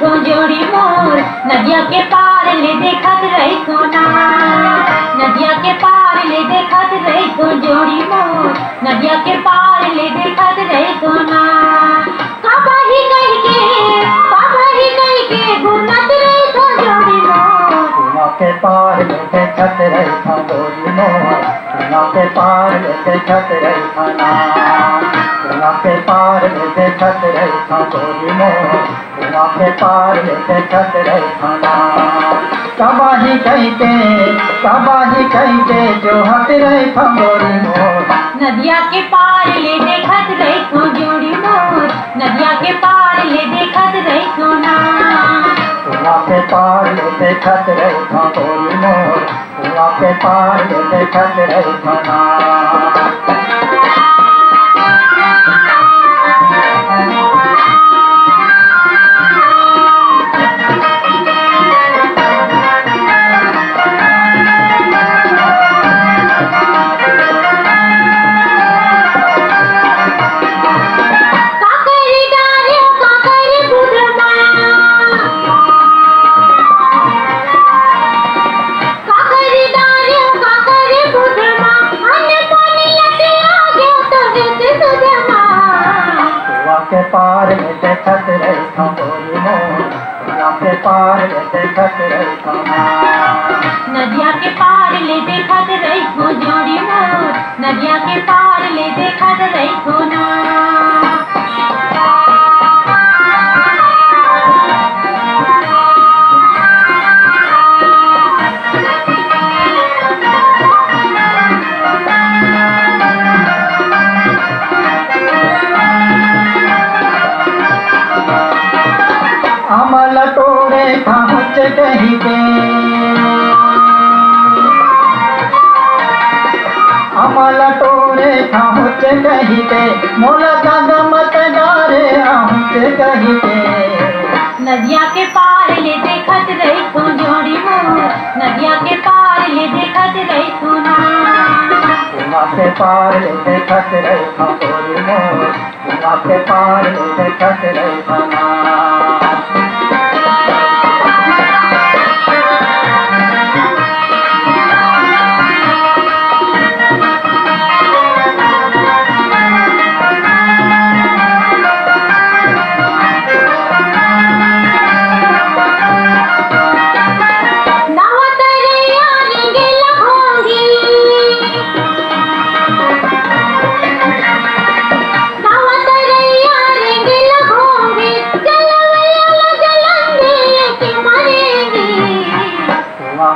रखो जोड़ी मोर, नदिया के पार ले देखत रखो ना। नदिया के पार ले देखत रखो जोड़ी मोर, नदिया के पार ले देखत रखो ना। काबा ही कह के घूमत रखो जोड़ी मोर, कुआं के पार ले देखत रखो जोड़ी मोर, कुआं के पार ले देखत रखो ना। कुआं के पार ले देखत रखो जोड़ी मोर, कुआं के पार ले देखत रखो ना। काबाही कह के जो हट रखो जोड़ी मोर, नदिया के पार ले देखत रखो जोड़ी मोर, नदिया के पार ले देखत रखो ना। कुआं के पार ले देखत रखो जोड़ी मोर, कुआं के पार ले देखत रखो ना। के पार ले देखत रखो जोड़ी मोर, कुआं के पार ले देखत रखो ना। नदिया के पार ले देखत रखो जोड़ी मोर, नदिया के पार ले देखत रखो ना। अमल तोरे पहुँच कहीं पे, अमल तोरे पहुँच कहीं पे, मोला गमत गारे पहुँच कहीं पे। नदिया के पार ले देखत रखो जोड़ी मोर, नदिया के पार ले देखत रखो ना। कुआं के पार ले देखत रखो जोड़ी मोर, कुआं के पार ले देखत रखो ना।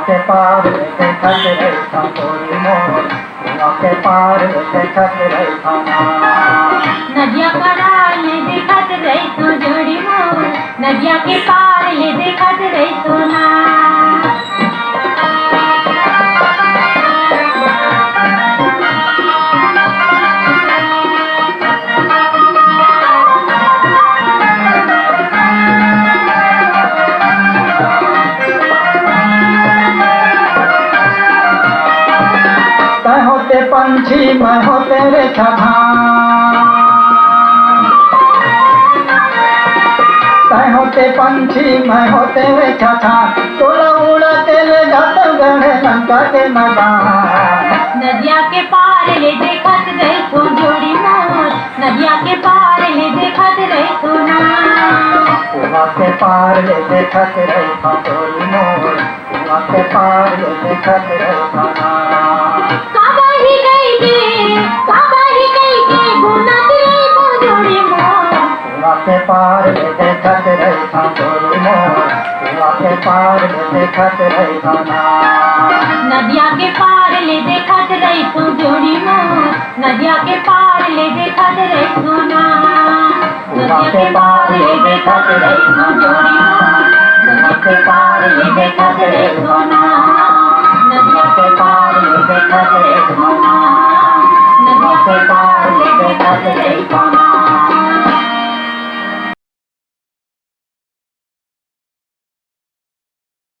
के पार ले देखत रखो जोड़ी मोर, कुआं के पार ले देखत रखो ना। नदिया करार ले देखत रखो जोड़ी मोर, नदिया के पार ले देखत रखो ना। होते पंछी मैं हो तेरे छठान, तय होते पंछी मैं हो तेरे छठान, तोला उड़ा तेरे जात गढ़े लंका के मैदान। नदिया के पार ले देखत रखो जोड़ी मोर, नदिया के पार ले देखत रखो ना। कुआं के पार ले देखत रखो जोड़ी मोर, कुआं के पार ले देखत रखो ना। काबा ही कह के घूमत रखो जोड़ी मोर, कुआं के पार ले देखत रखो जोड़ी मोर, कुआं के पार ले देखत रखो ना। नदिया के पार ले देखत रखो जोड़ी मोर, नदिया के पार ले देखत रखो ना। नदिया के पार ले देखत रखो जोड़ी मोर, नदिया के पार ले देखत रखो ना। नदिया के पार ले देखत रखो ना, नदिया के पार ले देखत रखो ना।